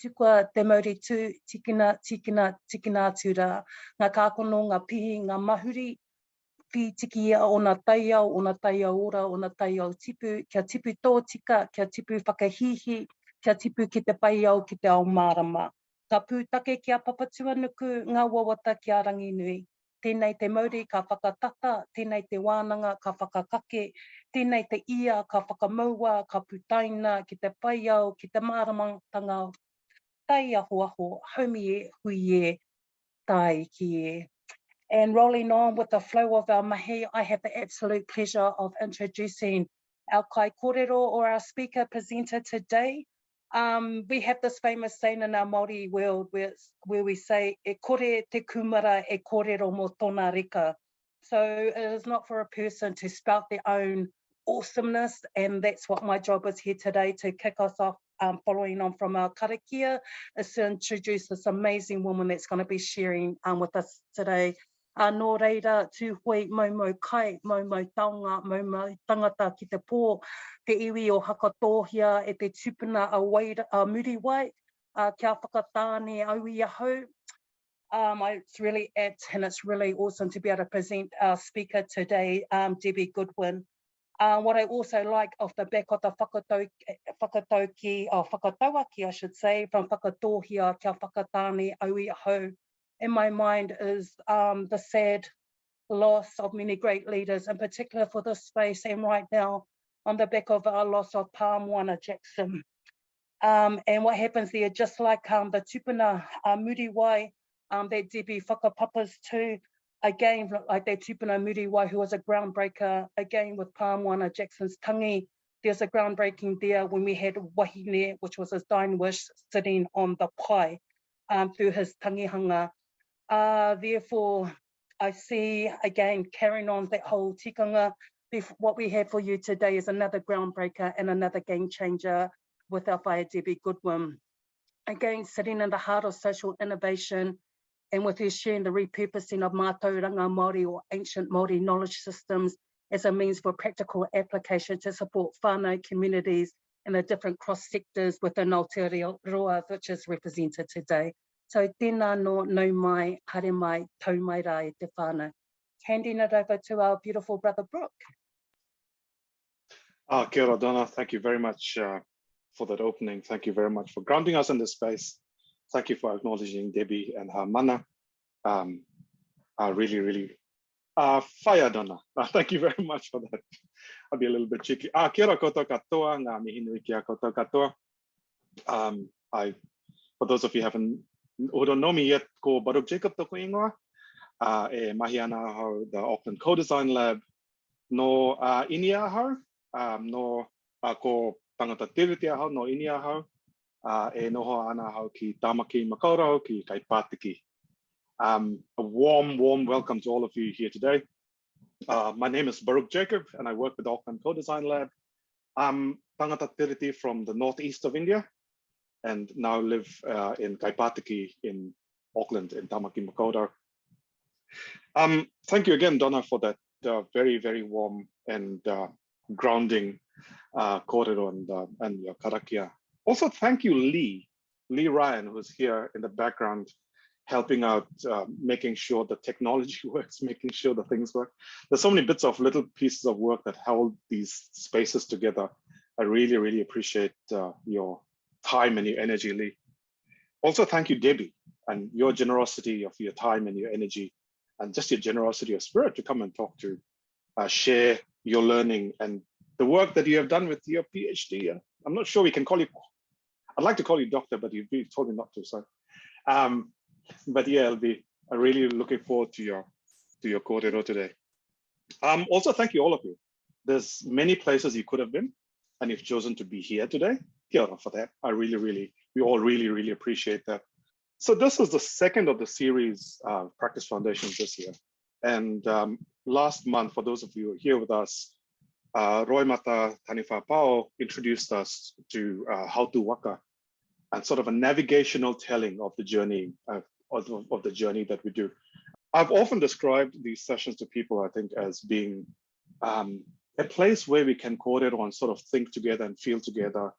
tukua te mauri tū, tikina tura, ngā kākono, ngā pihi, ngā mahuri, pi tiki ia o nā taiao ora, o nā taiao tipu, kia tipu tō tika, kia tipu whakahihi, kia tipu ki te paiao ki te ao mārama. Ka pūtake kia papatua nuku, ngā wawata kia rangi nui. Tēnei te mauri ka whakatata, tēnei te wānanga ka whakakake, tēnei te ia ka whakamaua, ka pūtaina ki te paiao, ki te māramatanga, tai aho, haumi e, hui e, tai ki e. And rolling on with the flow of our mahi, I have the absolute pleasure of introducing our kai kōrero or our speaker presenter today. We have this famous saying in our Māori world where we say, e kore te kumara, e kōrero mō tōna reka. So it is not for a person to spout their own awesomeness, and that's what my job is here today, to kick us off, following on from our karakia, is to introduce this amazing woman that's going to be sharing with us today. Nō reira, Tūhoe, mau kai, mau taonga, mau tangata ki te pō, te iwi o Whakatōhea e te tupuna a muri wai, kia whakatāne au I ahau. It's really apt and it's really awesome to be able to present our speaker today, Debbie Goodwin. What I also like off the back of the whakatauaki, I should say, from Whakatōhea kia whakatāne au I ahau, in my mind is the sad loss of many great leaders, in particular for this space, and right now on the back of our loss of Moana Jackson. And what happens there, just like the tupuna Muriwai that Debbie whakapapas to, again, like that tupuna Muriwai who was a groundbreaker, again with Moana Jackson's tangi, there's a groundbreaking there when we had Wahine, which was his dying wish, sitting on the pai through his tangihanga. Therefore, I see, again, carrying on that whole tikanga, what we have for you today is another groundbreaker and another game changer with our whaia Debbie Goodwin. Again, sitting in the heart of social innovation and with her sharing the repurposing of mätauranga Māori or ancient Māori knowledge systems as a means for practical application to support whānau communities and the different cross sectors within Aotearoa, which is represented today. So tēnā no mai, haere mai, tau mai rā e te whānau. Handing it over to our beautiful brother Brooke. Kia ora, Donna. Thank you very much for that opening. Thank you very much for grounding us in this space. Thank you for acknowledging Debbie and her mana. Really, whaia, Donna. Thank you very much for that. I'll be a little bit cheeky. Kia ora koutou katoa, ngā mihi nui kia koutou katoa. For those of you who don't know me yet, ko Baruch Jacob toko ingoa, e mahi ana ahau the Auckland Co-Design Lab, no ini ahau, no ko tangata tiriti ahau, no ini ahau, e noho ana ahau ki Tāmaki Makaurau, ki Kaipātiki. A warm welcome to all of you here today. My name is Baruch Jacob, and I work with the Auckland Co-Design Lab. I'm tangata tiriti from the northeast of India, and now live in Kaipātiki in Auckland, in Tāmaki Makaurau. Thank you again, Donna, for that very warm and grounding kōrero and your karakia. Also, thank you, Lee Ryan, who's here in the background, helping out, making sure the technology works, making sure the things work. There's so many bits of little pieces of work that held these spaces together. I really appreciate your time and your energy, Lee. Also, thank you, Debbie, and your generosity of your time and your energy, and just your generosity of spirit to come and talk to, share your learning and the work that you have done with your PhD. I'm not sure we can call you, I'd like to call you doctor, but you've told me not to, so. But yeah, I'm really looking forward to your kōrero today. Also, thank you, all of you. There's many places you could have been, and you've chosen to be here today. Kia ora for that. We all really appreciate that. So this is the second of the series, Practice Foundations this year. And last month, for those of you here with us, Roy Mata Tanifapao introduced us to How to Waka, and sort of a navigational telling of the journey, of the journey that we do. I've often described these sessions to people, I think, as being a place where we can kōrero and sort of think together and feel together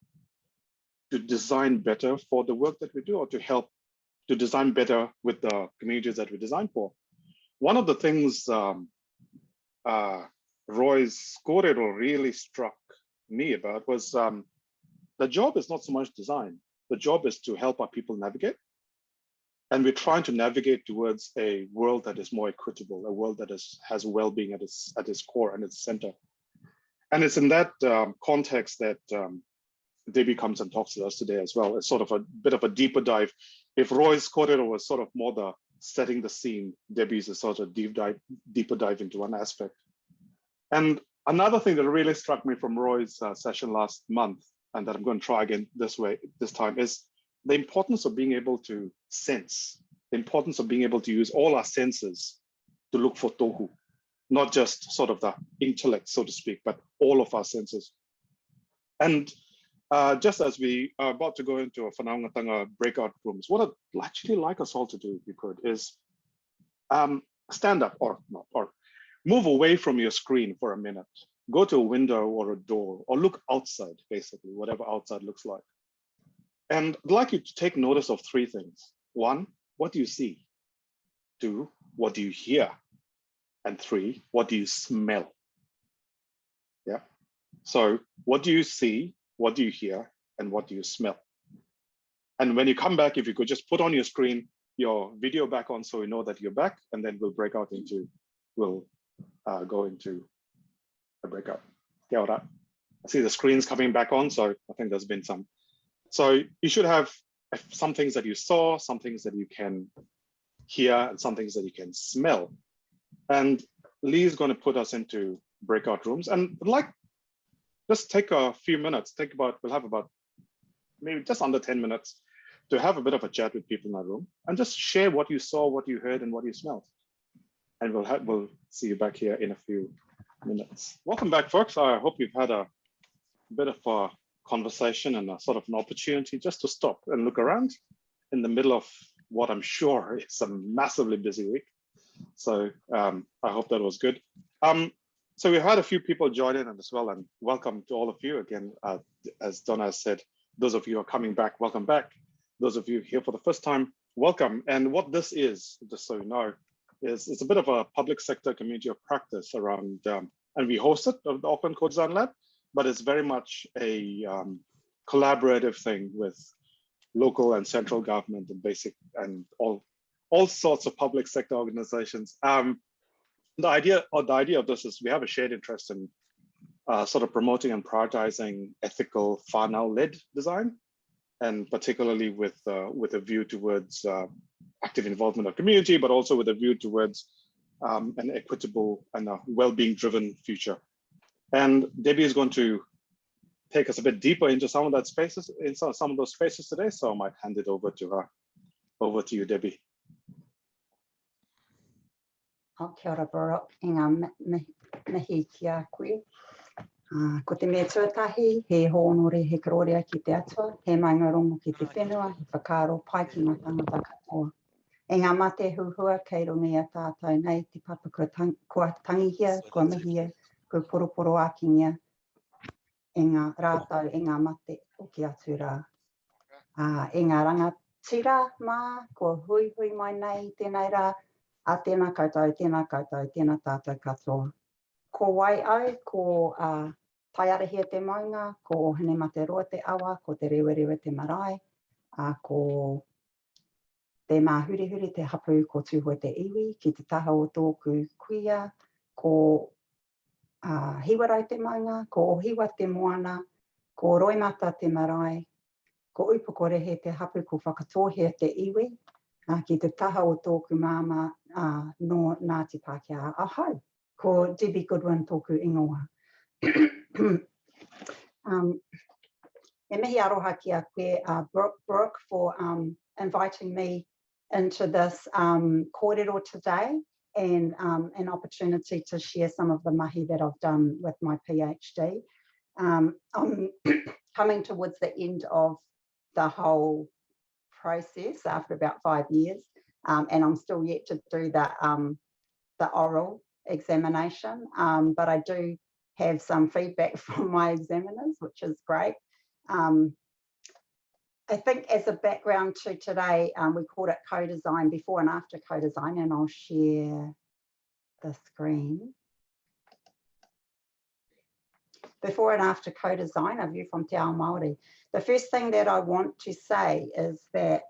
to design better for the work that we do, or to help to design better with the communities that we design for. One of the things Roy's kōrero really struck me about was the job is not so much design. The job is to help our people navigate. And we're trying to navigate towards a world that is more equitable, a world that has well-being at its core and its center. And it's in that context that Debbie comes and talks to us today as well. It's sort of a bit of a deeper dive. If Roy's kōrero was sort of more the setting the scene, Debbie's is sort of deeper dive into one aspect. And another thing that really struck me from Roy's session last month, and that I'm going to try again this time, is the importance of being able to sense, the importance of being able to use all our senses to look for tohu, not just sort of the intellect, so to speak, but all of our senses. And just as we are about to go into a whanaungatanga breakout rooms, what I'd actually like us all to do, if you could, is stand up or move away from your screen for a minute. Go to a window or a door, or look outside, basically, whatever outside looks like. And I'd like you to take notice of three things. One, what do you see? Two, what do you hear? And three, what do you smell? Yeah. So what do you see? What do you hear? And what do you smell? And when you come back, if you could just put on your screen, your video back on, so we know that you're back, and then we'll break out into, we'll go into a breakout. Kia ora. I see the screen's coming back on, so I think there's been some. So you should have some things that you saw, some things that you can hear, and some things that you can smell. And Lee is going to put us into breakout rooms. And I'd like, just take a few minutes, we'll have about maybe just under 10 minutes to have a bit of a chat with people in our room and just share what you saw, what you heard, and what you smelled. And we'll see you back here in a few minutes. Welcome back, folks. I hope you've had a bit of a conversation and a sort of an opportunity just to stop and look around in the middle of what I'm sure is a massively busy week. So I hope that was good. So we've had a few people join in as well, and welcome to all of you again. As Donna said, those of you who are coming back, welcome back. Those of you here for the first time, welcome. And what this is, just so you know, is it's a bit of a public sector community of practice around, and we host it at the Auckland Co-Design Lab, but it's very much a collaborative thing with local and central government and basic and all sorts of public sector organizations. The idea of this is we have a shared interest in sort of promoting and prioritizing ethical, whānau-led design, and particularly with a view towards active involvement of community, but also with a view towards an equitable and a well-being driven future. And Debbie is going to take us a bit deeper into some of that spaces, in some of those spaces today. So I might hand it over to her. Over to you, Debbie. Kia ora, Barak, i ngā mihi ki a koe. Ko te mea tuatahi, he hōnore, he karorea ki te atua, he maingarongo ki te whenua, he whakaro pai ki ngā tangata katoa. E ngā mate huhua, kei rongi a tātou nei, te papa kua tangihia, kua mihia, kua poroporo ākingia, e ngā rātau, e ngā mate o ki atu rā. E ngā rangatira mā, kua hui mai nei, tēnei rā, a tēnā koutou, tēnā tātou katoa. Ko wai au, ko tai arahia te maunga, ko hene mate roa te awa, ko te rewerewe te marae, ko te mahurihuri te hapu ko Tūhoe te iwi, ki te taha o tōku kuia, ko hiwarau te maunga, ko ohiwa te moana, ko roimata te marae, ko upukorehe te hapu ko Whakatōhea te iwi, ki te taha o tōku māma no Ngāti Pākehā ahau, ko Debbie Goodwin tōku ingoa. E mihi aroha ki a koe, Brooke, for inviting me into this kōrero today and an opportunity to share some of the mahi that I've done with my PhD. I'm coming towards the end of the whole process after about 5 years, and I'm still yet to do the oral examination, but I do have some feedback from my examiners, which is great. I think as a background to today, we called it co-design, before and after co-design, and I'll share the screen. Before and after co-design, a view from Te Ao Māori. The first thing that I want to say is that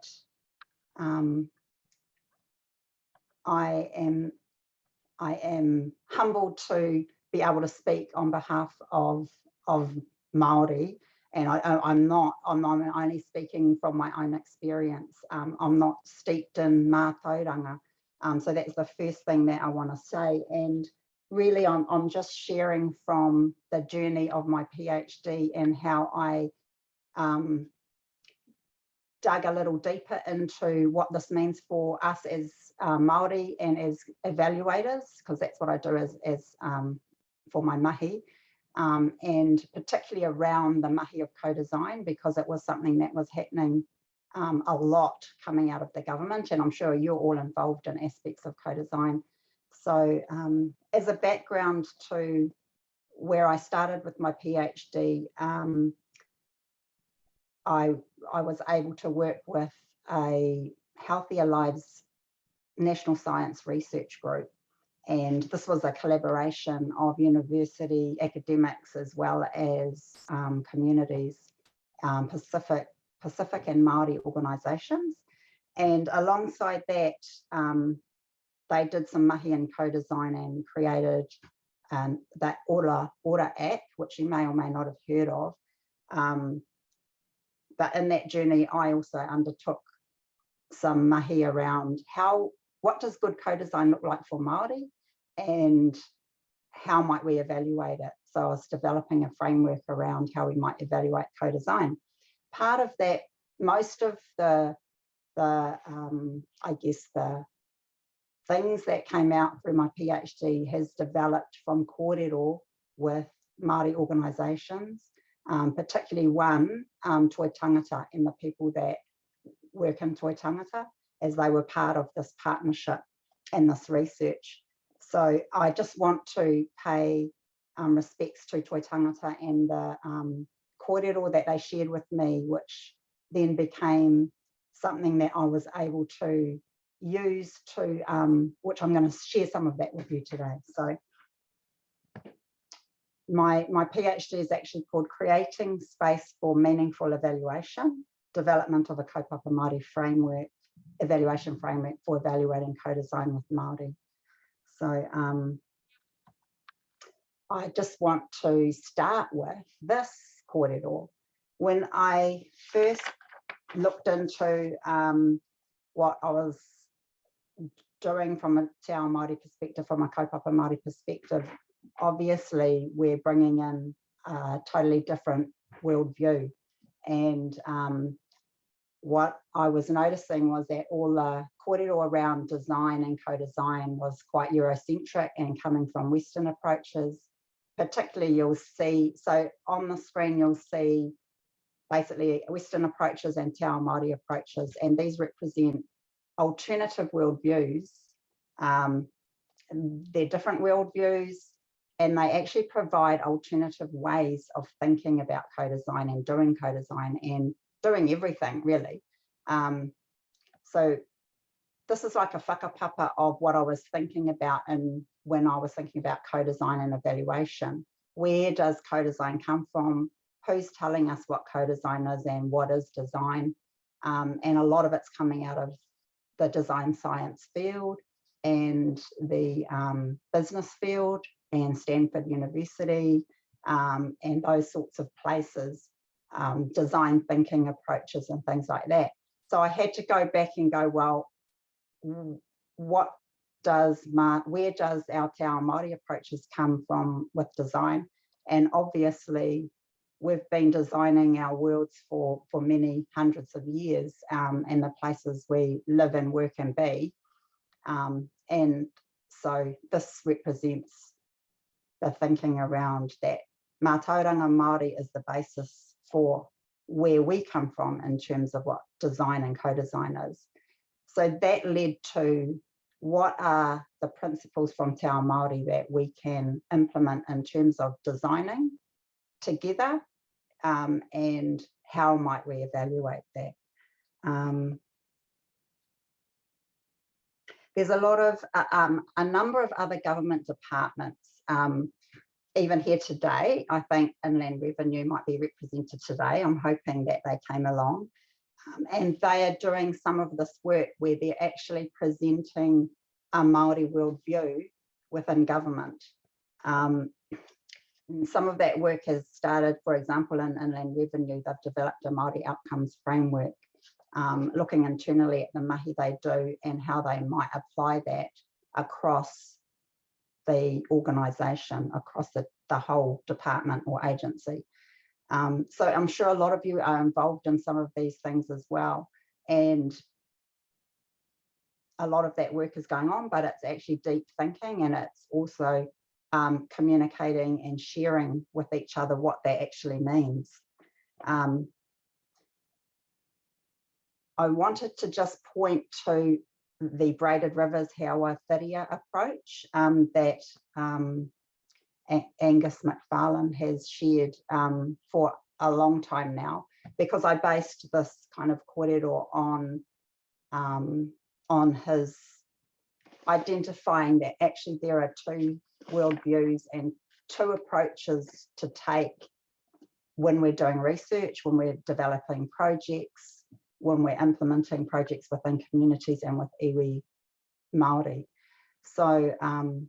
I am humbled to be able to speak on behalf of Māori, and I'm only speaking from my own experience. I'm not steeped in mätauranga, so that's the first thing that I want to say. And really, I'm just sharing from the journey of my PhD and how I dug a little deeper into what this means for us as Māori and as evaluators, because that's what I do as for my mahi, and particularly around the mahi of co-design, because it was something that was happening a lot coming out of the government, and I'm sure you're all involved in aspects of co-design. So as a background to where I started with my PhD, I was able to work with a Healthier Lives National Science Research Group. And this was a collaboration of university academics as well as communities, Pacific and Māori organisations. And alongside that, they did some mahi and co-design and created that Ora Act, which you may or may not have heard of. But in that journey, I also undertook some mahi around what does good co-design look like for Māori, and how might we evaluate it? So I was developing a framework around how we might evaluate co-design. Part of that, most of the I guess the things that came out through my PhD has developed from kōrero with Māori organisations, particularly one, Toi Tangata, and the people that work in Toi Tangata, as they were part of this partnership and this research. So I just want to pay respects to Toi Tangata and the kōrero that they shared with me, which then became something that I was able to use to, which I'm going to share some of that with you today. So my PhD is actually called Creating Space for Meaningful Evaluation, Development of a Kaupapa Māori Framework, Evaluation Framework for Evaluating Co-Design with Māori. So I just want to start with this kōrero. When I first looked into what I was doing from a Te Ao Māori perspective, from a Kaupapa Māori perspective, obviously we're bringing in a totally different worldview. And what I was noticing was that all the kōrero around design and co-design was quite Eurocentric and coming from Western approaches. Particularly you'll see, so on the screen you'll see basically Western approaches and Te Ao Māori approaches, and these represent alternative worldviews. They're different worldviews, and they actually provide alternative ways of thinking about co-design and doing everything really. So this is like a whakapapa of what I was thinking about when I was thinking about co-design and evaluation. Where does co-design come from? Who's telling us what co-design is and what is design? And a lot of it's coming out of the design science field and the business field and Stanford University and those sorts of places, design thinking approaches and things like that. So I had to go back and go, well, where does our Te Ao Māori approaches come from with design? And obviously we've been designing our worlds for many hundreds of years, and the places we live and work and be. And so this represents the thinking around that Mātauranga Māori is the basis for where we come from in terms of what design and co-design is. So that led to what are the principles from Te Ao Māori that we can implement in terms of designing together, and how might we evaluate that? There's a lot of, a number of other government departments, even here today. I think Inland Revenue might be represented today. I'm hoping that they came along. And they are doing some of this work where they're actually presenting a Māori worldview within government. Some of that work has started, for example, in Inland Revenue. They've developed a Māori outcomes framework, looking internally at the mahi they do and how they might apply that across the organisation, across the whole department or agency. So I'm sure a lot of you are involved in some of these things as well. And a lot of that work is going on, but it's actually deep thinking, and it's also communicating and sharing with each other what that actually means. I wanted to just point to the Braided Rivers Heawa Whiria approach that Angus McFarlane has shared for a long time now, because I based this kind of kōrero on his identifying that actually there are two worldviews and two approaches to take when we're doing research, when we're developing projects, when we're implementing projects within communities and with iwi Māori. So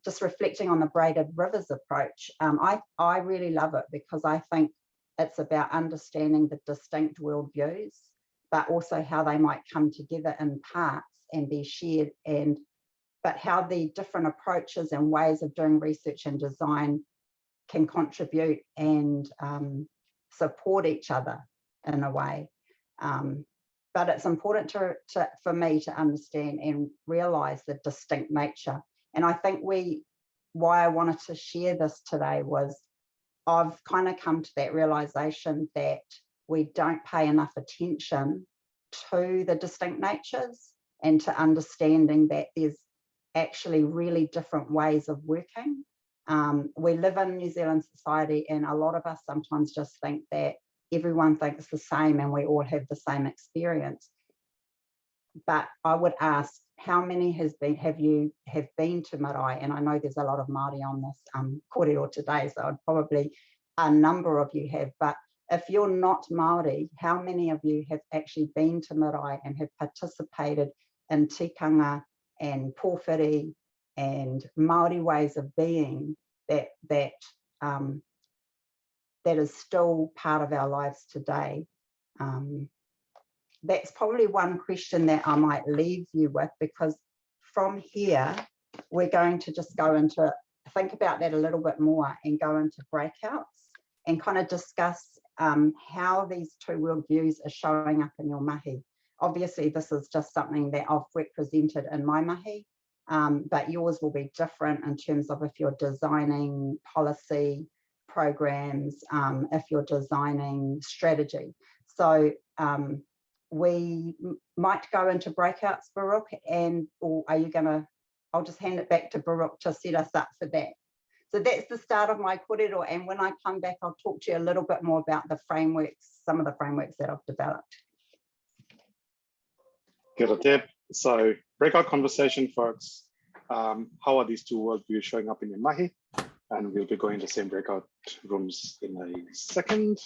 just reflecting on the Braided Rivers approach, I really love it, because I think it's about understanding the distinct worldviews, but also how they might come together in parts and be shared, but how the different approaches and ways of doing research and design can contribute and support each other in a way. But it's important for me to understand and realise the distinct nature. And I think why I wanted to share this today was I've kind of come to that realisation that we don't pay enough attention to the distinct natures and to understanding that there's actually really different ways of working. We live in New Zealand society, and a lot of us sometimes just think that everyone thinks the same and we all have the same experience. But I would ask, how many have been to marae? And I know there's a lot of Māori on this kōrero today, so probably a number of you have. But if you're not Māori, how many of you have actually been to marae and have participated in tikanga and pōwhiri and Māori ways of being that is still part of our lives today? That's probably one question that I might leave you with, because from here, we're going to just go into, think about that a little bit more and go into breakouts and kind of discuss how these two worldviews are showing up in your mahi. Obviously, this is just something that I've represented in my mahi, but yours will be different in terms of if you're designing policy programs, if you're designing strategy. So we might go into breakouts, Baruch, or are you gonna, I'll just hand it back to Baruch to set us up for that. So that's the start of my kōrero, and when I come back, I'll talk to you a little bit more about the frameworks, some of the frameworks that I've developed. Kia ora, Deb. So breakout conversation, folks. How are these two worldviews showing up in your mahi? And we'll be going to the same breakout rooms in a second.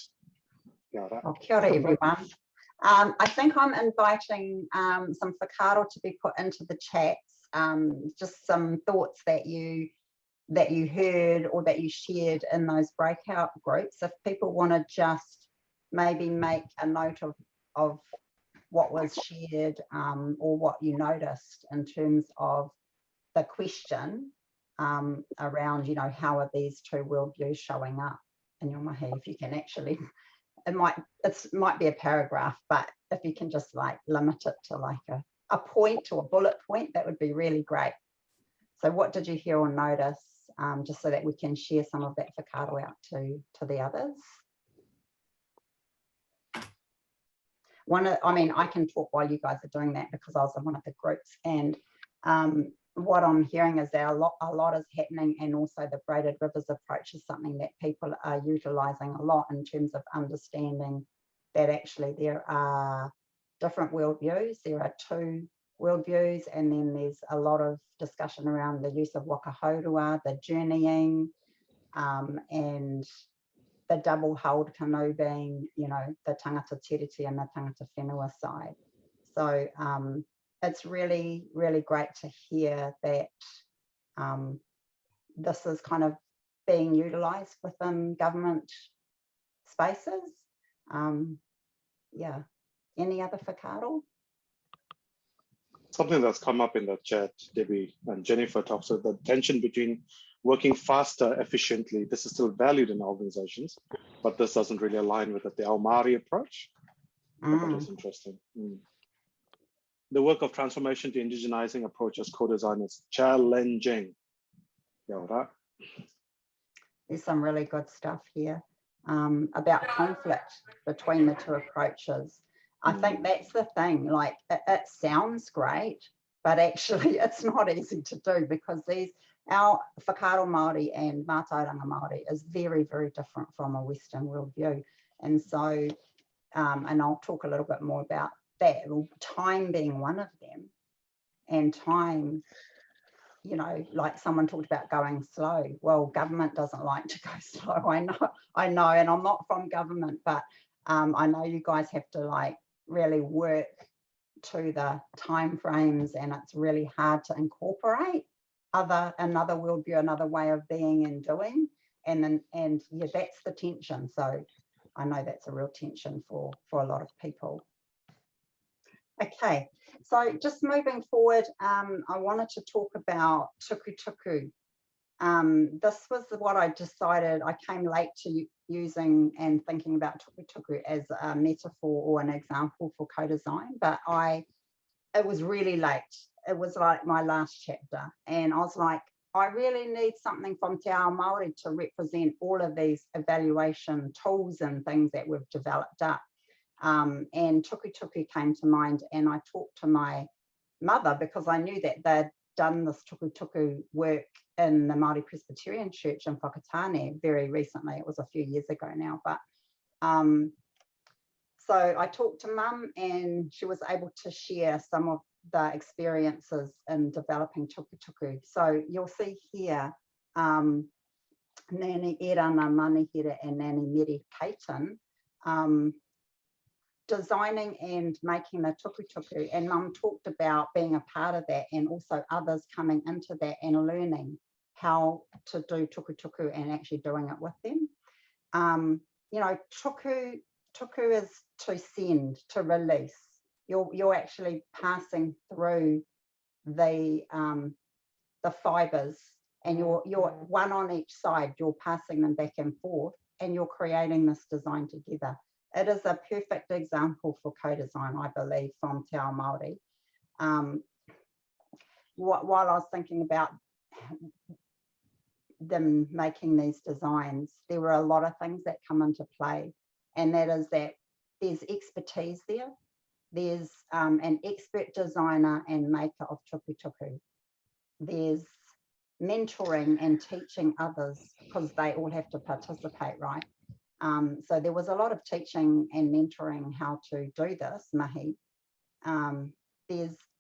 Kia ora. Oh, kia ora, everyone. I think I'm inviting some whakaro to be put into the chats, just some thoughts that you heard or that you shared in those breakout groups. If people want to just maybe make a note of what was shared or what you noticed in terms of the question around, you know, how are these two worldviews showing up in your mahi? If you can actually, it might be a paragraph, but if you can just like limit it to like a point or a bullet point, that would be really great. So what did you hear or notice, just so that we can share some of that whakaro out to the others? I mean, I can talk while you guys are doing that because I was in one of the groups, and what I'm hearing is that a lot is happening, and also the Braided Rivers approach is something that people are utilising a lot in terms of understanding that actually there are different worldviews. There are 2 worldviews, and then there's a lot of discussion around the use of wakahaurua, the journeying, and the double hold canoe being, you know, the tangata tiriti and the tangata whenua side. So it's really, really great to hear that this is kind of being utilised within government spaces. Yeah, any other whakaaro? Something that's come up in the chat, Debbie and Jennifer talks about the tension between working faster, efficiently. This is still valued in organizations, but this doesn't really align with the Te Ao Māori approach. I thought it was interesting. The work of transformation to indigenizing approach as co-design is challenging. There's some really good stuff here about conflict between the 2 approaches. I think that's the thing, like it sounds great, but actually it's not easy to do, because our whakaaro Māori and mätauranga Māori is very, very different from a Western worldview. And so, and I'll talk a little bit more about that, time being one of them, and time, you know, like someone talked about going slow. Well, government doesn't like to go slow. I know, and I'm not from government, but I know you guys have to like really work to the time frames, and it's really hard to incorporate another worldview, another way of being and doing, and yeah, that's the tension. So I know that's a real tension for a lot of people. Okay, so just moving forward, I wanted to talk about tukutuku. This was what I decided. I came late to using and thinking about tukutuku as a metaphor or an example for co-design, but it was really late. It was like my last chapter, and I was like, I really need something from Te Ao Māori to represent all of these evaluation tools and things that we've developed up. And tukutuku came to mind, and I talked to my mother because I knew that they'd done this tukutuku work in the Māori Presbyterian Church in Whakatane very recently. It was a few years ago now, but so I talked to Mum, and she was able to share some of the experiences in developing tukutuku. So you'll see here, Nani Erana Manihira and Nani Meri Kaitan, designing and making the tukutuku, and Mum talked about being a part of that, and also others coming into that and learning how to do tukutuku and actually doing it with them. You know, tuku is to send, to release. You're actually passing through the fibers, and you're one on each side. You're passing them back and forth, and you're creating this design together. It is a perfect example for co-design, I believe, from Te Ao Māori. While I was thinking about them making these designs, there were a lot of things that come into play, and that is that there's expertise there. There's an expert designer and maker of tukutuku. There's mentoring and teaching others, because they all have to participate, right? So there was a lot of teaching and mentoring how to do this mahi. I'm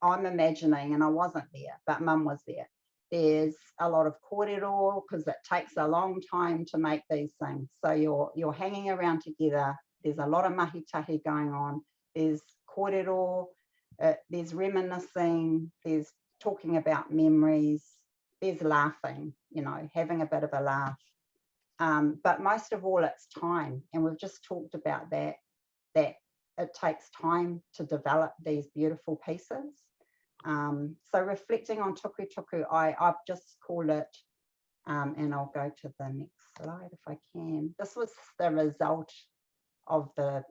imagining, and I wasn't there, but Mum was there. There's a lot of kōrero, because it takes a long time to make these things. So you're hanging around together. There's a lot of mahi-tahi going on. There's kōrero, there's reminiscing, there's talking about memories, there's laughing, you know, having a bit of a laugh. But most of all, it's time. And we've just talked about that it takes time to develop these beautiful pieces. So reflecting on tukutuku, I've just called it, and I'll go to the next slide if I can. This was the result of the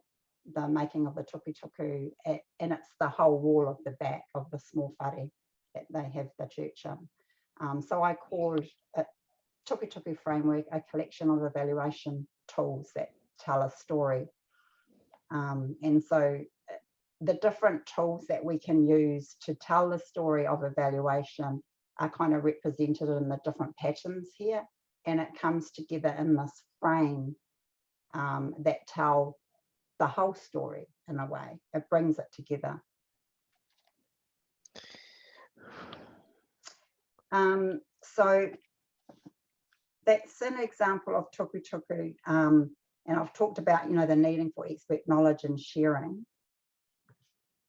making of the tukutuku, and it's the whole wall of the back of the small whare that they have the church in. So I called it Tukutuku Framework, a collection of evaluation tools that tell a story. And so the different tools that we can use to tell the story of evaluation are kind of represented in the different patterns here, and it comes together in this frame that tell the whole story in a way. It brings it together. So that's an example of tukutuku, and I've talked about, you know, the needing for expert knowledge and sharing.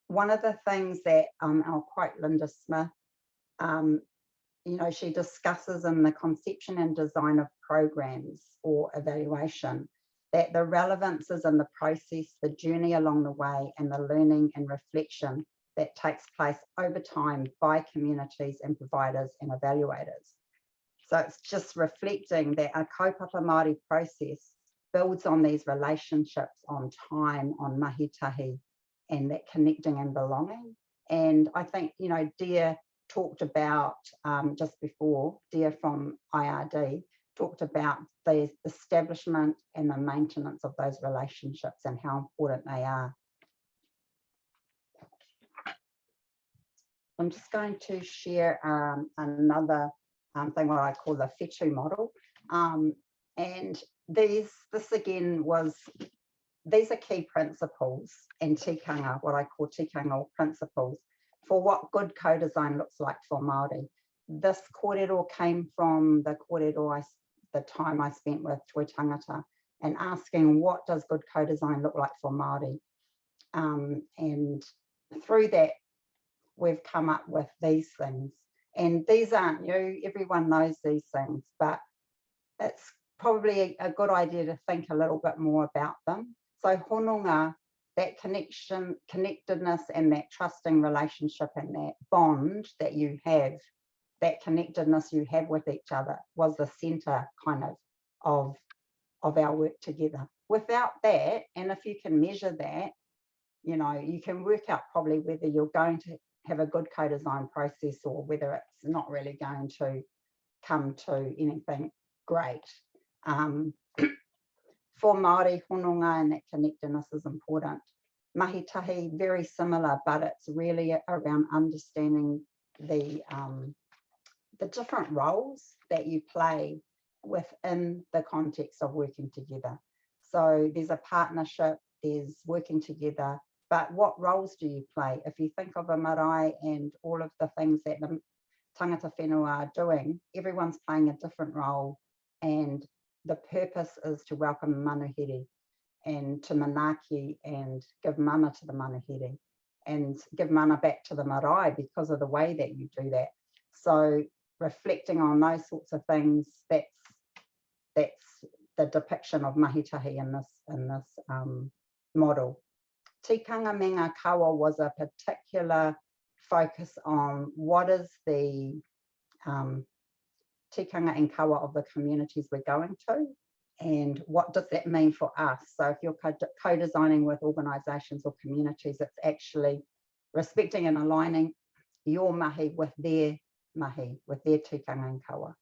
One of the things that I'll quote Linda Smith, you know, she discusses in the conception and design of programs or evaluation that the relevance is in the process, the journey along the way, and the learning and reflection that takes place over time by communities and providers and evaluators. So it's just reflecting that a kaupapa Māori process builds on these relationships, on time, on mahitahi, and that connecting and belonging. And I think, you know, Dear talked about, just before, Dear from IRD, talked about the establishment and the maintenance of those relationships and how important they are. I'm just going to share another thing, what I call the whetū model. And this again these are key principles and tikanga, what I call tikanga or principles, for what good co-design looks like for Māori. This kōrero came from the kōrero the time I spent with Toi Tangata, and asking what does good co-design look like for Māori. And through that, we've come up with these things. And these aren't new, everyone knows these things, but it's probably a good idea to think a little bit more about them. So hononga, that connection, connectedness, and that trusting relationship and that bond that you have, that connectedness you have with each other, was the center kind of our work together. Without that, and if you can measure that, you know, you can work out probably whether you're going to have a good co-design process or whether it's not really going to come to anything great. For Māori, hononga and that connectedness is important. Mahitahi, very similar, but it's really around understanding the different roles that you play within the context of working together. So there's a partnership, there's working together, but what roles do you play? If you think of a marae and all of the things that the tangata whenua are doing, everyone's playing a different role, and the purpose is to welcome manuhiri and to manaaki and give mana to the manuhiri and give mana back to the marae because of the way that you do that. So reflecting on those sorts of things, that's the depiction of mahitahi in this model. Tikanga me ngā kawa was a particular focus on what is the tikanga and kawa of the communities we're going to, and what does that mean for us. So if you're co-designing with organisations or communities, it's actually respecting and aligning your mahi with their tikanga and kawa.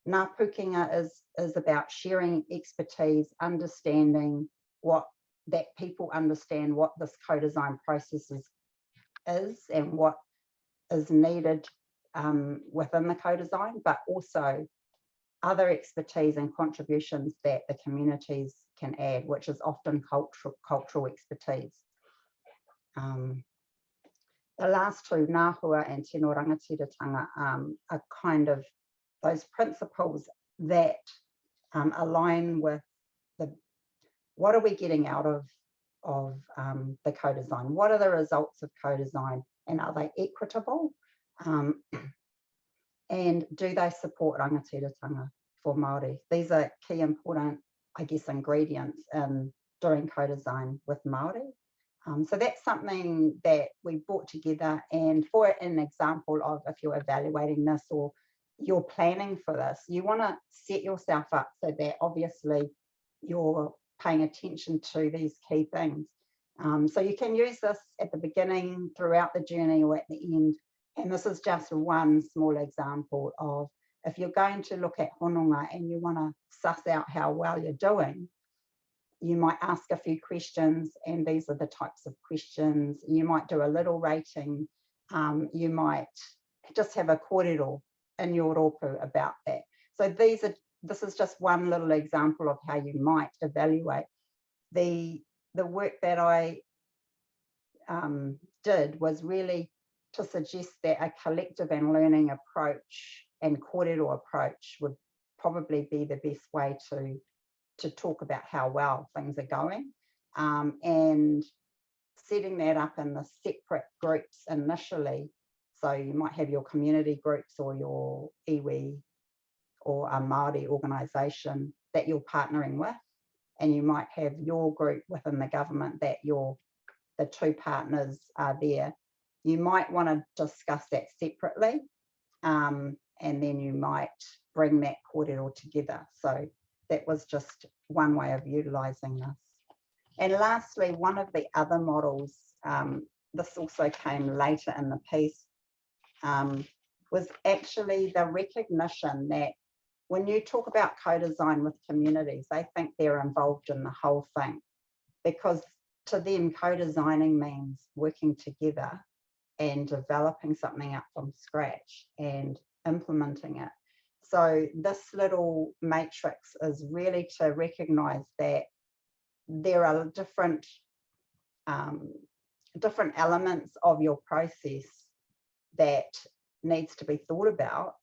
Ngā pukenga is about sharing expertise, understanding that people understand what this co-design process is and what is needed within the co-design, but also other expertise and contributions that the communities can add, which is often cultural expertise. The last two, nāhua and tino rangatiratanga, are kind of those principles that align with what are we getting out of the co-design? What are the results of co-design, and are they equitable? And do they support rangatiratanga for Māori? These are key important, I guess, ingredients in doing co-design with Māori. So that's something that we brought together, and for an example of if you're evaluating this or you're planning for this, you want to set yourself up so that obviously you're paying attention to these key things. So you can use this at the beginning, throughout the journey, or at the end. And this is just one small example of if you're going to look at hononga and you want to suss out how well you're doing, you might ask a few questions, and these are the types of questions. You might do a little rating. You might just have a kōrero in your rōpū about that. So this is just one little example of how you might evaluate. The the work that I did was really to suggest that a collective and learning approach and kōrero approach would probably be the best way to talk about how well things are going, and setting that up in the separate groups initially. So you might have your community groups or your iwi or a Māori organisation that you're partnering with, and you might have your group within the government that the two partners are there. You might want to discuss that separately, and then you might bring that kōrero together. So that was just one way of utilising this. And lastly, one of the other models, this also came later in the piece, was actually the recognition that when you talk about co-design with communities, they think they're involved in the whole thing, because to them, co-designing means working together and developing something up from scratch and implementing it. So this little matrix is really to recognise that there are different elements of your process that needs to be thought about.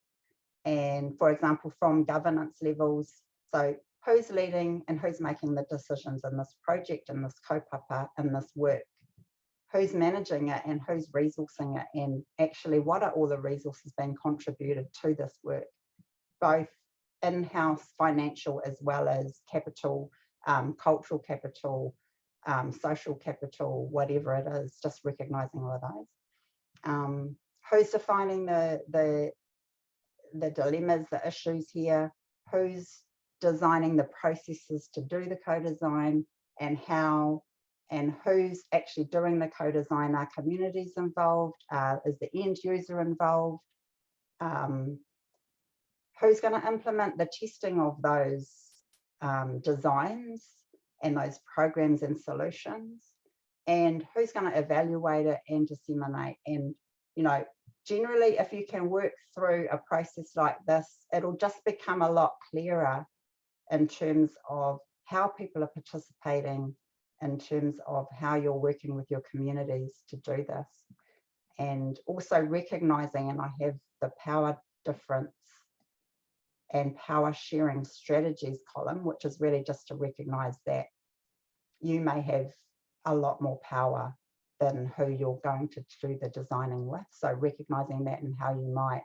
And for example, from governance levels, so who's leading and who's making the decisions in this project, in this kaupapa, in this work, who's managing it and who's resourcing it, and actually what are all the resources being contributed to this work, both in-house financial as well as capital, cultural capital, social capital, whatever it is, just recognising all of those. Who's defining the dilemmas, the issues here, who's designing the processes to do the co-design, and how, and who's actually doing the co-design. Are communities involved? Is the end user involved? Who's going to implement the testing of those designs and those programs and solutions? And who's going to evaluate it and disseminate? And, you know, generally, if you can work through a process like this, it'll just become a lot clearer in terms of how people are participating, in terms of how you're working with your communities to do this. And also recognising, and I have the power difference and power sharing strategies column, which is really just to recognise that you may have a lot more power than who you're going to do the designing with. So recognising that and how you might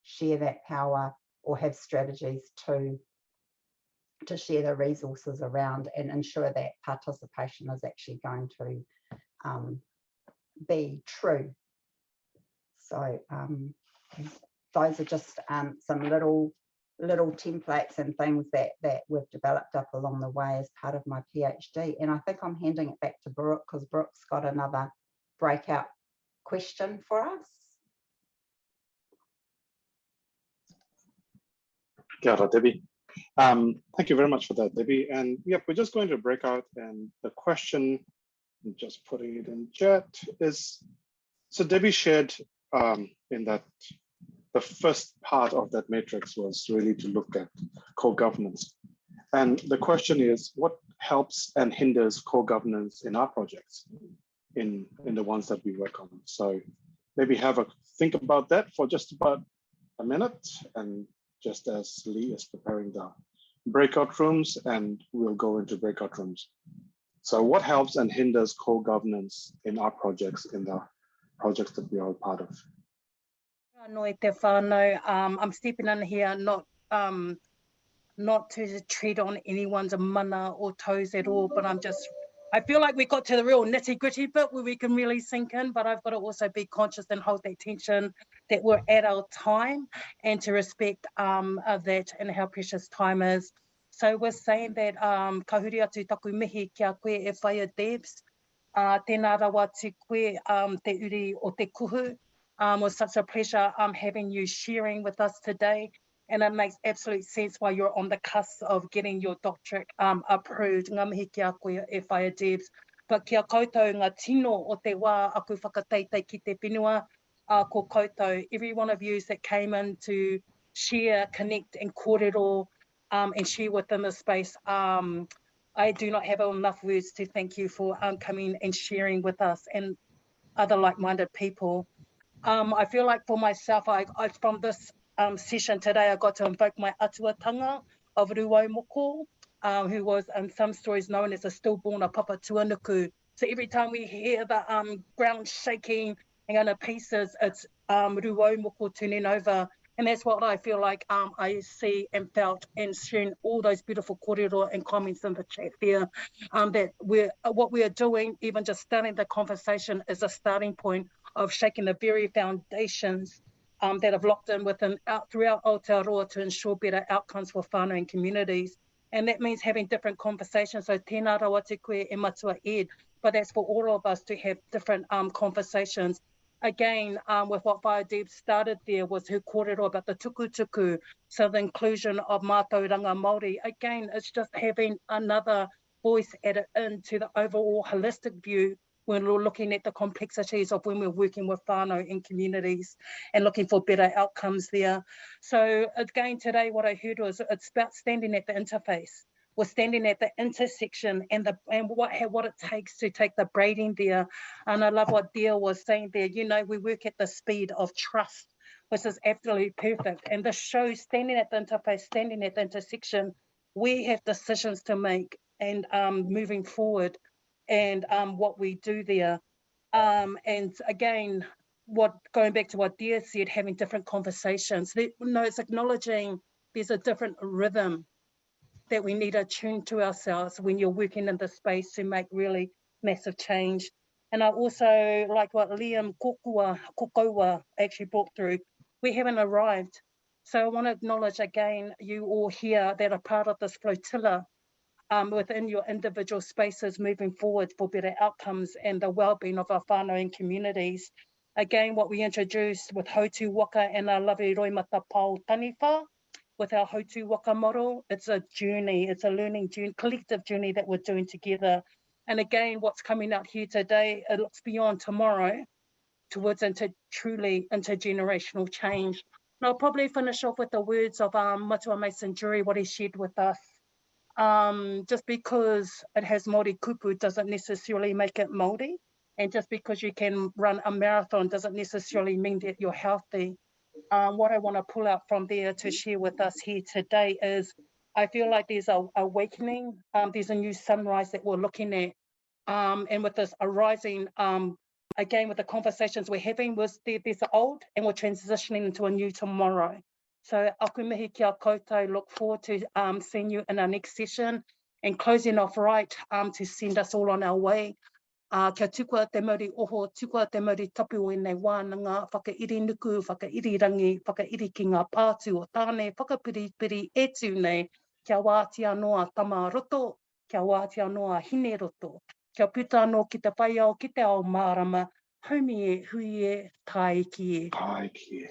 share that power or have strategies to share the resources around and ensure that participation is actually going to be true. So those are just some little templates and things that we've developed up along the way as part of my PhD. And I think I'm handing it back to Brooke, because Brooke's got another breakout question for us. Kia ora, Debbie. Thank you very much for that, Debbie. And yep, we're just going to break out, and the question, I'm just putting it in chat, is, so Debbie shared in that the first part of that matrix was really to look at co-governance. And the question is, what helps and hinders co-governance in our projects, in the ones that we work on? So maybe have a think about that for just about a minute, and just as Lee is preparing the breakout rooms, and we'll go into breakout rooms. So what helps and hinders co-governance in our projects, in the projects that we are part of? Noi te whānau. I'm stepping in here not to tread on anyone's mana or toes at all, but I feel like we got to the real nitty gritty bit where we can really sink in, but I've got to also be conscious and hold that tension that we're at our time, and to respect that and how precious time is. So we're saying that ka huri atu taku mihi kia koe e whaia Debs, tēnā rawa te koe te uri o te kuhu. It was such a pleasure having you sharing with us today, and it makes absolute sense why you're on the cusp of getting your doctorate approved. Ngā mihi kia koe e whaia Debs. But kia koutou ngā tino o te wā aku whakateitei ki te whenua, ko koutou, every one of you that came in to share, connect and kōrero and share within the space I do not have enough words to thank you for coming and sharing with us and other like-minded people. I feel like for myself, I from this session today, I got to invoke my atuatanga of Ruai Moko, who was in some stories known as a stillborn a Papa Tuanuku. So every time we hear the ground shaking and going to pieces, it's Ruai Moko turning over. And that's what I feel like I see and felt and sharing all those beautiful kōrero and comments in the chat there, that what we are doing, even just starting the conversation, is a starting point of shaking the very foundations that have locked in throughout Aotearoa to ensure better outcomes for whānau and communities. And that means having different conversations. So tēnā rawa te koe e matua ed, but that's for all of us to have different conversations. Again, with what Deb started there was her kōrero about the tukutuku, so the inclusion of mätauranga Māori. Again, it's just having another voice added into the overall holistic view when we're looking at the complexities of when we're working with whānau in communities and looking for better outcomes there. So again, today what I heard was it's about standing at the interface. We're standing at the intersection and what it takes to take the braiding there. And I love what Dia was saying there. You know, we work at the speed of trust, which is absolutely perfect. And this shows standing at the interface, standing at the intersection, we have decisions to make and moving forward and what we do there. And again, going back to what Dia said, having different conversations. It's acknowledging there's a different rhythm that we need to attune to ourselves when you're working in the space to make really massive change. And I also like what Liam Kokoua actually brought through. We haven't arrived. So I want to acknowledge again, you all here that are part of this flotilla within your individual spaces moving forward for better outcomes and the well-being of our whānau and communities. Again, what we introduced with Hautu Waka and our lovely Roimata Pau Taniwha, with our Hautu Waka model, it's a journey, it's a learning journey, collective journey that we're doing together. And again, what's coming out here today, it looks beyond tomorrow towards truly intergenerational change. And I'll probably finish off with the words of Matua Mason Jury, what he shared with us. Just because it has Māori kupu doesn't necessarily make it Māori. And just because you can run a marathon doesn't necessarily mean that you're healthy. What I want to pull out from there to share with us here today is I feel like there's a awakening, there's a new sunrise that we're looking at. And with this arising, again, with the conversations we're having, there's the old and we're transitioning into a new tomorrow. So aku mihi kia koutou, look forward to seeing you in our next session and closing off right to send us all on our way. Kia tukua te mauri oho, tukua te mauri tapu i nei wānanga, whakairi nuku, whakairi rangi, whakairi ki ngā pātu o tāne, whakapiripiri etu nei, kia wātia noa tama roto, kia wātia noa hine roto, kia puta anō ki te whaiao, ki te ao mārama, haumi e, hui e, tae ki e. Tae ki e.